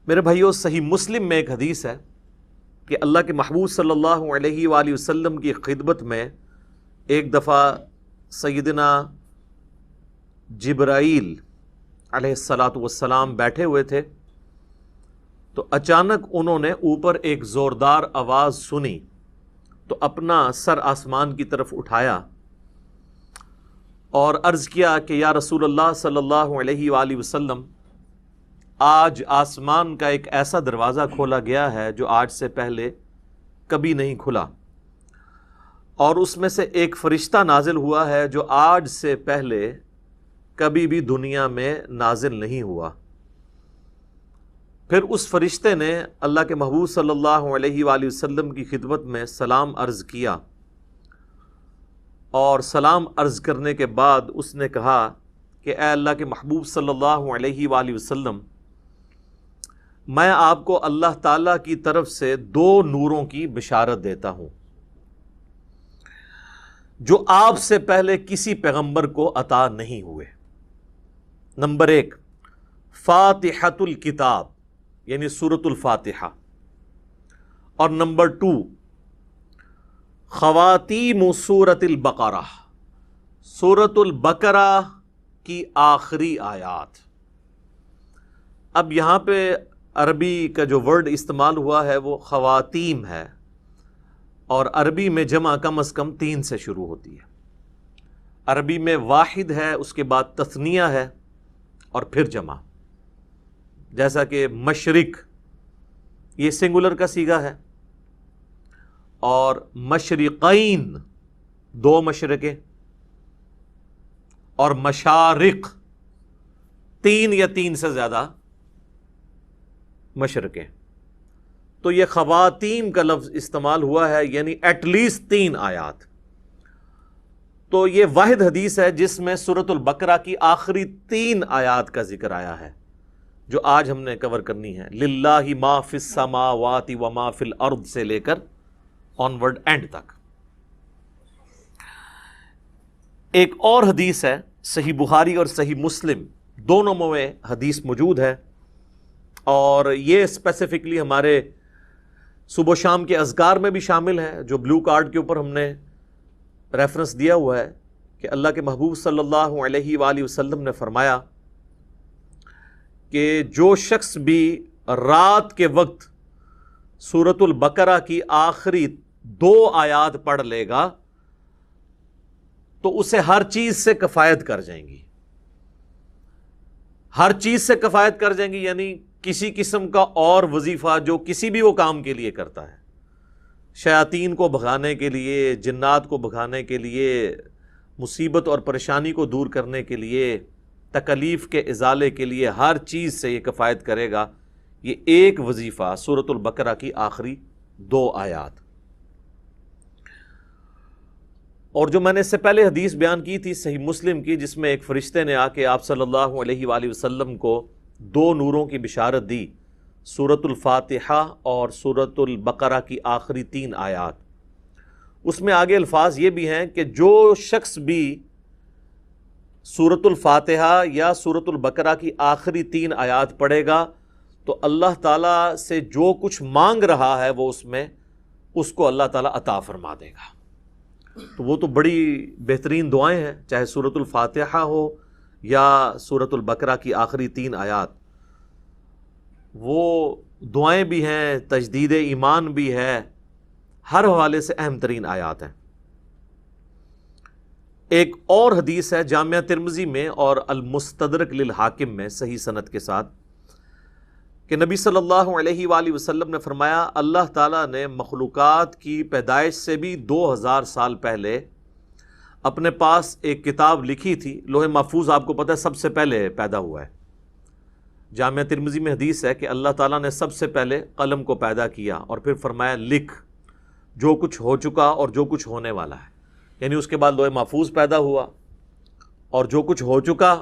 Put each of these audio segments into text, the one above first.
میرے بھائیو، صحیح مسلم میں ایک حدیث ہے کہ اللہ کے محبوب صلی اللہ علیہ وآلہ وسلم کی خدمت میں ایک دفعہ سیدنا جبرائیل علیہ الصلاۃ والسلام بیٹھے ہوئے تھے، تو اچانک انہوں نے اوپر ایک زوردار آواز سنی تو اپنا سر آسمان کی طرف اٹھایا اور عرض کیا کہ یا رسول اللہ صلی اللہ علیہ وآلہ وسلم، آج آسمان کا ایک ایسا دروازہ کھولا گیا ہے جو آج سے پہلے کبھی نہیں کھلا، اور اس میں سے ایک فرشتہ نازل ہوا ہے جو آج سے پہلے کبھی بھی دنیا میں نازل نہیں ہوا۔ پھر اس فرشتے نے اللہ کے محبوب صلی اللہ علیہ وآلہ وسلم کی خدمت میں سلام عرض کیا، اور سلام عرض کرنے کے بعد اس نے کہا کہ اے اللہ کے محبوب صلی اللہ علیہ وآلہ وسلم، میں آپ کو اللہ تعالیٰ کی طرف سے 2 نوروں کی بشارت دیتا ہوں جو آپ سے پہلے کسی پیغمبر کو عطا نہیں ہوئے۔ نمبر 1، فاتحۃ الکتاب یعنی سورۃ الفاتحہ، اور نمبر 2، خواتیم سورۃ البقرہ، سورۃ البقرہ کی آخری آیات۔ اب یہاں پہ عربی کا جو ورڈ استعمال ہوا ہے وہ خواتیم ہے، اور عربی میں جمع کم از کم 3 سے شروع ہوتی ہے۔ عربی میں واحد ہے، اس کے بعد تثنیہ ہے، اور پھر جمع، جیسا کہ مشرق یہ سنگولر کا صیغہ ہے، اور مشرقین 2 مشرقیں، اور مشارق 3 یا 3 سے زیادہ مشرقیں۔ تو یہ خواتین کا لفظ استعمال ہوا ہے، یعنی ایٹ لیسٹ 3 آیات۔ تو یہ واحد حدیث ہے جس میں سورۃ البقرہ کی آخری 3 آیات کا ذکر آیا ہے، جو آج ہم نے کور کرنی ہے۔ للہ ما فی السماوات و ما فی الارض سے لے کر آنورڈ اینڈ تک۔ ایک اور حدیث ہے، صحیح بخاری اور صحیح مسلم دونوں میں حدیث موجود ہے، اور یہ اسپیسیفکلی ہمارے صبح و شام کے اذکار میں بھی شامل ہے، جو بلو کارڈ کے اوپر ہم نے ریفرنس دیا ہوا ہے کہ اللہ کے محبوب صلی اللہ علیہ وآلہ وسلم نے فرمایا کہ جو شخص بھی رات کے وقت سورۃ البقرہ کی آخری 2 آیات پڑھ لے گا تو اسے ہر چیز سے کفایت کر جائیں گی۔ ہر چیز سے کفایت کر جائیں گی یعنی کسی قسم کا اور وظیفہ جو کسی بھی وہ کام کے لیے کرتا ہے، شیاطین کو بھگانے کے لیے، جنات کو بھگانے کے لیے، مصیبت اور پریشانی کو دور کرنے کے لیے، تکلیف کے ازالے کے لیے، ہر چیز سے یہ کفایت کرے گا یہ ایک وظیفہ، سورۃ البقرہ کی آخری 2 آیات۔ اور جو میں نے اس سے پہلے حدیث بیان کی تھی صحیح مسلم کی، جس میں ایک فرشتے نے آ کے آپ صلی اللہ علیہ وآلہ وسلم کو 2 نوروں کی بشارت دی، سورۃ الفاتحہ اور سورۃ البقرہ کی آخری 3 آیات۔ اس میں آگے الفاظ یہ بھی ہیں کہ جو شخص بھی سورۃ الفاتحہ یا سورۃ البقرہ کی آخری 3 آیات پڑھے گا تو اللہ تعالیٰ سے جو کچھ مانگ رہا ہے وہ اس کو اللہ تعالیٰ عطا فرما دے گا۔ تو وہ تو بڑی بہترین دعائیں ہیں، چاہے سورۃ الفاتحہ ہو یا سورۃ البقرہ کی آخری 3 آیات، وہ دعائیں بھی ہیں، تجدید ایمان بھی ہے، ہر حوالے سے اہم ترین آیات ہیں۔ ایک اور حدیث ہے جامعہ ترمذی میں اور المستدرک للحاکم میں صحیح سند کے ساتھ کہ نبی صلی اللہ علیہ وآلہ وسلم نے فرمایا، اللہ تعالیٰ نے مخلوقات کی پیدائش سے بھی 2000 سال پہلے اپنے پاس ایک کتاب لکھی تھی۔ لوح محفوظ آپ کو پتہ ہے سب سے پہلے پیدا ہوا ہے۔ جامعہ ترمذی میں حدیث ہے کہ اللہ تعالیٰ نے سب سے پہلے قلم کو پیدا کیا اور پھر فرمایا لکھ جو کچھ ہو چکا اور جو کچھ ہونے والا ہے، یعنی اس کے بعد لوح محفوظ پیدا ہوا، اور جو کچھ ہو چکا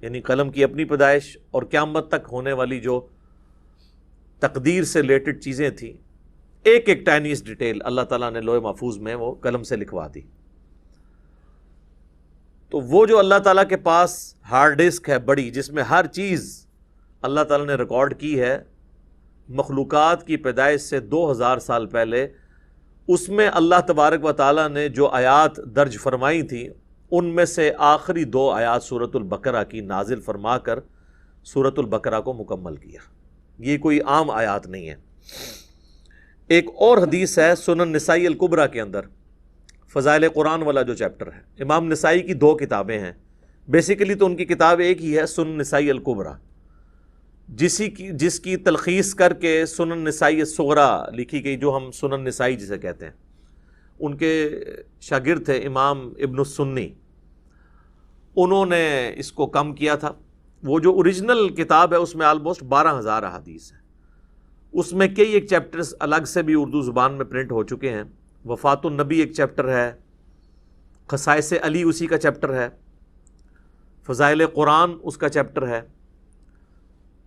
یعنی قلم کی اپنی پیدائش، اور قیامت تک ہونے والی جو تقدیر سے ریلیٹڈ چیزیں تھیں، ایک ایک ٹائنیس ڈیٹیل اللہ تعالیٰ نے لوح محفوظ میں وہ قلم سے لکھوا دی۔ تو وہ جو اللہ تعالیٰ کے پاس ہارڈ ڈسک ہے بڑی، جس میں ہر چیز اللہ تعالیٰ نے ریکارڈ کی ہے، مخلوقات کی پیدائش سے 2000 سال پہلے، اس میں اللہ تبارک و تعالیٰ نے جو آیات درج فرمائی تھیں ان میں سے آخری 2 آیات سورۃ البقرہ کی نازل فرما کر سورۃ البقرہ کو مکمل کیا۔ یہ کوئی عام آیات نہیں ہے۔ ایک اور حدیث ہے سنن نسائی الکبریٰ کے اندر، فضائل قرآن والا جو چیپٹر ہے، امام نسائی کی 2 کتابیں ہیں، بیسیکلی تو ان کی کتاب ایک ہی ہے، سنن نسائی الکبریٰ، جس کی تلخیص کر کے سنن نسائی الصغریٰ لکھی گئی، جو ہم سنن نسائی جسے کہتے ہیں۔ ان کے شاگرد تھے امام ابن السنی، انہوں نے اس کو کم کیا تھا۔ وہ جو اوریجنل کتاب ہے اس میں آلموسٹ 12,000 احادیث ہیں، اس میں کئی ایک چیپٹرز الگ سے بھی اردو زبان میں پرنٹ ہو چکے ہیں۔ وفات النبی ایک چیپٹر ہے، خصائص علی اسی کا چیپٹر ہے، فضائل قرآن اس کا چیپٹر ہے،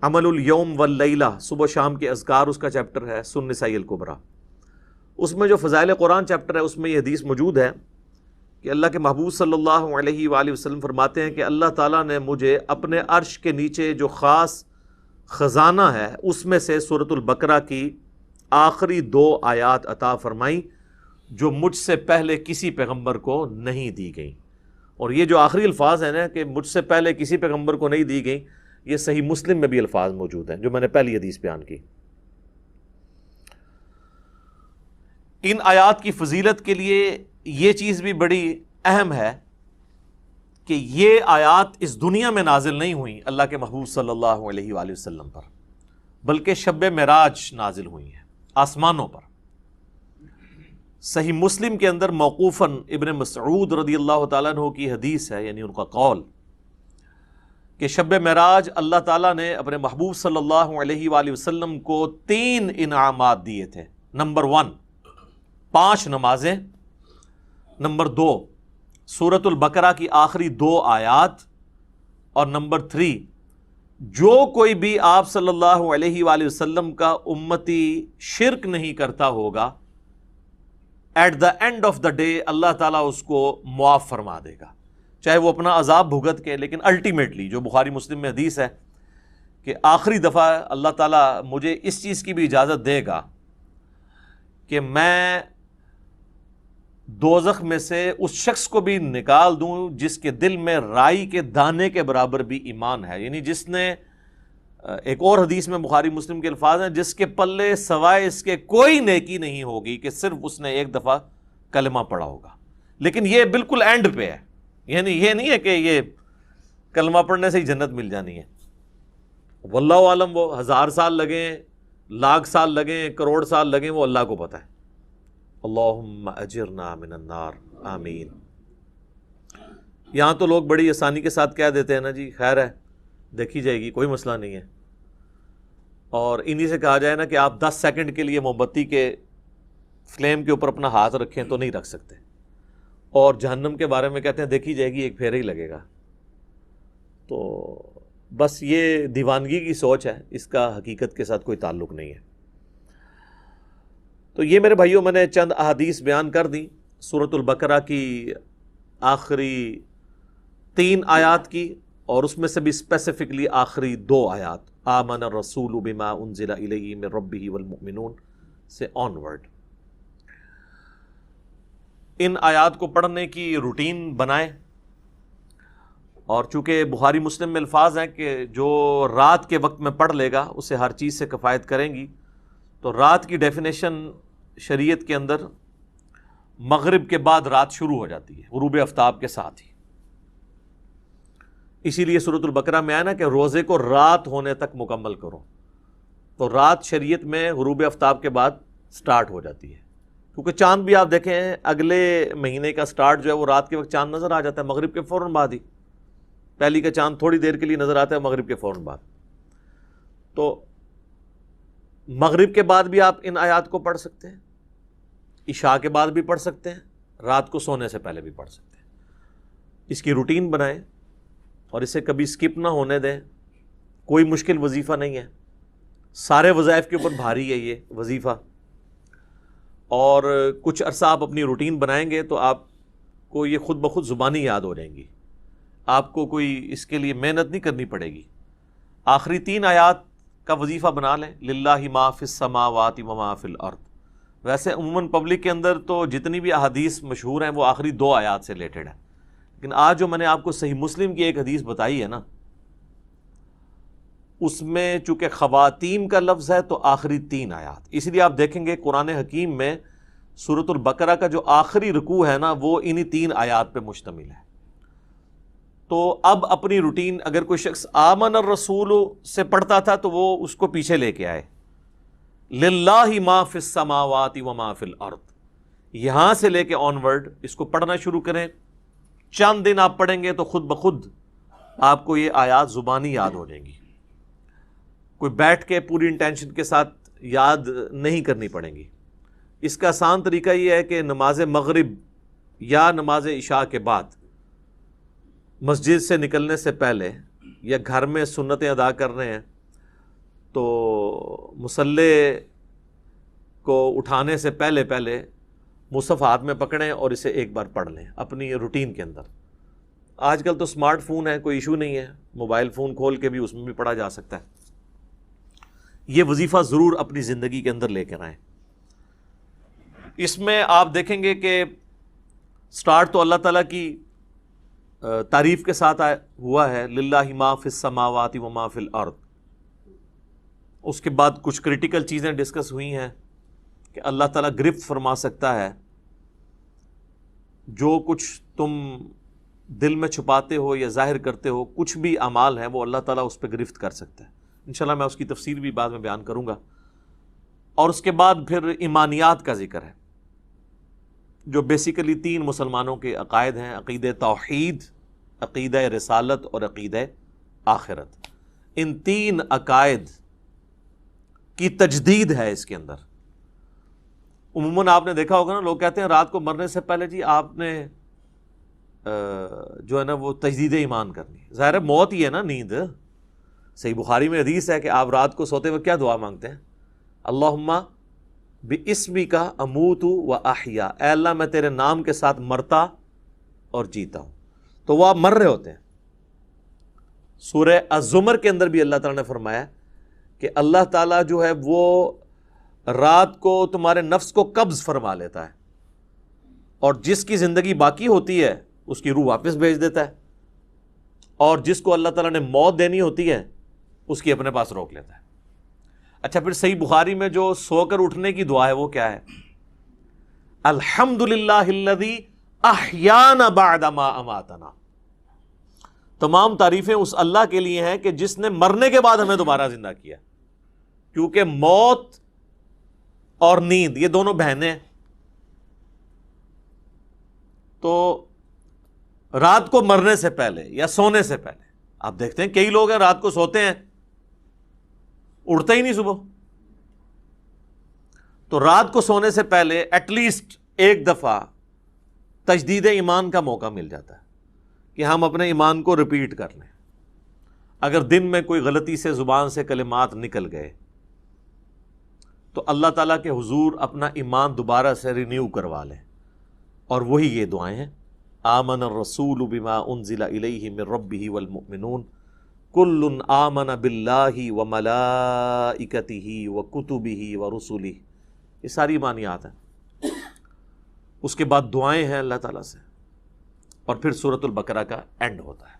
عمل الیوم واللیلہ صبح شام کے اذکار اس کا چیپٹر ہے، سنن نسائی الکبریٰ۔ اس میں جو فضائل قرآن چیپٹر ہے اس میں یہ حدیث موجود ہے کہ اللہ کے محبوب صلی اللہ علیہ وآلہ وسلم فرماتے ہیں کہ اللہ تعالیٰ نے مجھے اپنے عرش کے نیچے جو خاص خزانہ ہے اس میں سے سورۃ البقرہ کی آخری 2 آیات عطا فرمائیں جو مجھ سے پہلے کسی پیغمبر کو نہیں دی گئیں۔ اور یہ جو آخری الفاظ ہیں نا کہ مجھ سے پہلے کسی پیغمبر کو نہیں دی گئیں، یہ صحیح مسلم میں بھی الفاظ موجود ہیں جو میں نے پہلی حدیث بیان کی۔ ان آیات کی فضیلت کے لیے یہ چیز بھی بڑی اہم ہے کہ یہ آیات اس دنیا میں نازل نہیں ہوئیں اللہ کے محبوب صلی اللہ علیہ وآلہ وسلم پر، بلکہ شب معراج نازل ہوئی ہیں آسمانوں پر۔ صحیح مسلم کے اندر موقوفاً ابن مسعود رضی اللہ تعالیٰ عنہ کی حدیث ہے، یعنی ان کا قول کہ شب معراج اللہ تعالیٰ نے اپنے محبوب صلی اللہ علیہ وآلہ وسلم کو 3 انعامات دیے تھے۔ نمبر 1 5 نمازیں، نمبر 2 سورۃ البقرہ کی آخری 2 آیات، اور نمبر 3 جو کوئی بھی آپ صلی اللہ علیہ وآلہ وسلم کا امتی شرک نہیں کرتا ہوگا، at the end of the day اللہ تعالیٰ اس کو معاف فرما دے گا، چاہے وہ اپنا عذاب بھگت کے، لیکن الٹیمیٹلی جو بخاری مسلم میں حدیث ہے کہ آخری دفعہ اللہ تعالیٰ مجھے اس چیز کی بھی اجازت دے گا کہ میں دوزخ میں سے اس شخص کو بھی نکال دوں جس کے دل میں رائی کے دانے کے برابر بھی ایمان ہے، یعنی جس نے، ایک اور حدیث میں بخاری مسلم کے الفاظ ہیں، جس کے پلے سوائے اس کے کوئی نیکی نہیں ہوگی کہ صرف اس نے ایک دفعہ کلمہ پڑھا ہوگا۔ لیکن یہ بالکل اینڈ پہ ہے، یعنی یہ نہیں ہے کہ یہ کلمہ پڑھنے سے ہی جنت مل جانی ہے۔ واللہ عالم، وہ 1000 سال لگیں، لاکھ سال لگیں، کروڑ سال لگیں، وہ اللہ کو پتہ ہے۔ اللہم اجرنا من النار، آمین۔ یہاں تو لوگ بڑی آسانی کے ساتھ کہہ دیتے ہیں نا جی خیر ہے، دیکھی جائے گی، کوئی مسئلہ نہیں ہے، اور انہی سے کہا جائے نا کہ آپ 10 سیکنڈ کے لیے موم بتی کے فلیم کے اوپر اپنا ہاتھ رکھیں تو نہیں رکھ سکتے، اور جہنم کے بارے میں کہتے ہیں دیکھی جائے گی، ایک پھیرا ہی لگے گا۔ تو بس یہ دیوانگی کی سوچ ہے، اس کا حقیقت کے ساتھ کوئی تعلق نہیں ہے۔ تو یہ میرے بھائیوں، میں نے چند احادیث بیان کر دیں سورۃ البقرہ کی آخری 3 آیات کی، اور اس میں سے بھی اسپیسیفکلی آخری 2 آیات، آمن الرسول بما انزل الیہ من ربہ والمؤمنون سے آنورڈ۔ ان آیات کو پڑھنے کی روٹین بنائیں، اور چونکہ بخاری مسلم میں الفاظ ہیں کہ جو رات کے وقت میں پڑھ لے گا اسے ہر چیز سے کفایت کریں گی، تو رات کی ڈیفینیشن شریعت کے اندر مغرب کے بعد رات شروع ہو جاتی ہے، غروب آفتاب کے ساتھ ہی۔ اسی لیے سورۃ البقرہ میں آیا نا کہ روزے کو رات ہونے تک مکمل کرو، تو رات شریعت میں غروب آفتاب کے بعد سٹارٹ ہو جاتی ہے، کیونکہ چاند بھی آپ دیکھیں اگلے مہینے کا سٹارٹ جو ہے وہ رات کے وقت چاند نظر آ جاتا ہے، مغرب کے فوراً بعد ہی۔ پہلی کا چاند تھوڑی دیر کے لیے نظر آتا ہے مغرب کے فوراً بعد، تو مغرب کے بعد بھی آپ ان آیات کو پڑھ سکتے ہیں، عشاء کے بعد بھی پڑھ سکتے ہیں، رات کو سونے سے پہلے بھی پڑھ سکتے ہیں۔ اس کی روٹین بنائیں اور اسے کبھی سکپ نہ ہونے دیں۔ کوئی مشکل وظیفہ نہیں ہے، سارے وظائف کے اوپر بھاری ہے یہ وظیفہ، اور کچھ عرصہ آپ اپنی روٹین بنائیں گے تو آپ کو یہ خود بخود زبانی یاد ہو جائیں گی، آپ کو کوئی اس کے لیے محنت نہیں کرنی پڑے گی۔ آخری 3 آیات کا وظیفہ بنا لیں، للہ ما فی السماوات و ما فی الارض۔ ویسے عموماً پبلک کے اندر تو جتنی بھی احادیث مشہور ہیں وہ آخری 2 آیات سے ریلیٹڈ ہیں، لیکن آج جو میں نے آپ کو صحیح مسلم کی ایک حدیث بتائی ہے نا، اس میں چونکہ خواتین کا لفظ ہے تو آخری 3 آیات، اسی لیے آپ دیکھیں گے قرآن حکیم میں سورۃ البقرہ کا جو آخری رکوع ہے نا وہ انہی 3 آیات پہ مشتمل ہے۔ تو اب اپنی روٹین اگر کوئی شخص آمن الرسول سے پڑھتا تھا تو وہ اس کو پیچھے لے کے آئے، للہ ما فی السماوات و ما فی الارض، یہاں سے لے کے آن ورڈ اس کو پڑھنا شروع کریں۔ چند دن آپ پڑھیں گے تو خود بخود آپ کو یہ آیات زبانی یاد ہو جائیں گی، کوئی بیٹھ کے پوری انٹینشن کے ساتھ یاد نہیں کرنی پڑیں گی۔ اس کا آسان طریقہ یہ ہے کہ نماز مغرب یا نماز عشاء کے بعد مسجد سے نکلنے سے پہلے یا گھر میں سنتیں ادا کر رہے ہیں تو مصلی کو اٹھانے سے پہلے مصحف ہاتھ میں پکڑیں اور اسے ایک بار پڑھ لیں اپنی روٹین کے اندر۔ آج کل تو سمارٹ فون ہے، کوئی ایشو نہیں ہے، موبائل فون کھول کے بھی اس میں بھی پڑھا جا سکتا ہے۔ یہ وظیفہ ضرور اپنی زندگی کے اندر لے کر آئیں۔ اس میں آپ دیکھیں گے کہ سٹارٹ تو اللہ تعالیٰ کی تعریف کے ساتھ ہوا ہے، للہ ما فی السماوات و ما فی الارض۔ اس کے بعد کچھ کریٹیکل چیزیں ڈسکس ہوئی ہیں کہ اللہ تعالیٰ گرفت فرما سکتا ہے، جو کچھ تم دل میں چھپاتے ہو یا ظاہر کرتے ہو، کچھ بھی اعمال ہیں وہ اللہ تعالیٰ اس پہ گرفت کر سکتا ہے۔ انشاءاللہ میں اس کی تفسیر بھی بعد میں بیان کروں گا۔ اور اس کے بعد پھر ایمانیات کا ذکر ہے، جو بیسیکلی 3 مسلمانوں کے عقائد ہیں، عقیدہ توحید، عقیدہ رسالت اور عقیدہ آخرت۔ ان 3 عقائد کی تجدید ہے اس کے اندر۔ عموماً آپ نے دیکھا ہوگا نا، لوگ کہتے ہیں رات کو مرنے سے پہلے جی آپ نے جو ہے نا وہ تجدید ایمان کرنی ہے۔ ظاہر ہے موت ہی ہے نا، نیند۔ صحیح بخاری میں حدیث ہے کہ آپ رات کو سوتے وقت کیا دعا مانگتے ہیں؟ اللہم باسمک اموت و احیا، اے اللہ میں تیرے نام کے ساتھ مرتا اور جیتا ہوں۔ تو وہ آپ مر رہے ہوتے ہیں۔ سورہ الزمر کے اندر بھی اللہ تعالیٰ نے فرمایا کہ اللہ تعالیٰ جو ہے وہ رات کو تمہارے نفس کو قبض فرما لیتا ہے، اور جس کی زندگی باقی ہوتی ہے اس کی روح واپس بھیج دیتا ہے، اور جس کو اللہ تعالیٰ نے موت دینی ہوتی ہے اس کی اپنے پاس روک لیتا ہے۔ اچھا، پھر صحیح بخاری میں جو سو کر اٹھنے کی دعا ہے وہ کیا ہے؟ الحمدللہ الذی احیانا بعد ما اماتنا۔ تمام تعریفیں اس اللہ کے لیے ہیں کہ جس نے مرنے کے بعد ہمیں دوبارہ زندہ کیا، کیونکہ موت اور نیند یہ دونوں بہنیں ہیں۔ تو رات کو مرنے سے پہلے یا سونے سے پہلے آپ دیکھتے ہیں کئی لوگ ہیں رات کو سوتے ہیں اڑتا ہی نہیں صبح۔ تو رات کو سونے سے پہلے ایٹ لیسٹ ایک دفعہ تجدید ایمان کا موقع مل جاتا ہے کہ ہم اپنے ایمان کو ریپیٹ کر لیں۔ اگر دن میں کوئی غلطی سے زبان سے کلمات نکل گئے تو اللہ تعالیٰ کے حضور اپنا ایمان دوبارہ سے رینیو کروا لیں، اور وہی یہ دعائیں ہیں، آمن الرسول بما انزل الیہ من ربہ والمؤمنون کل آمن باللہ وملائکتہ وکتبہ ورسلہ۔ یہ ساری ایمانیات ہیں۔ اس کے بعد دعائیں ہیں اللہ تعالیٰ سے، اور پھر سورۃ البقرہ کا اینڈ ہوتا ہے۔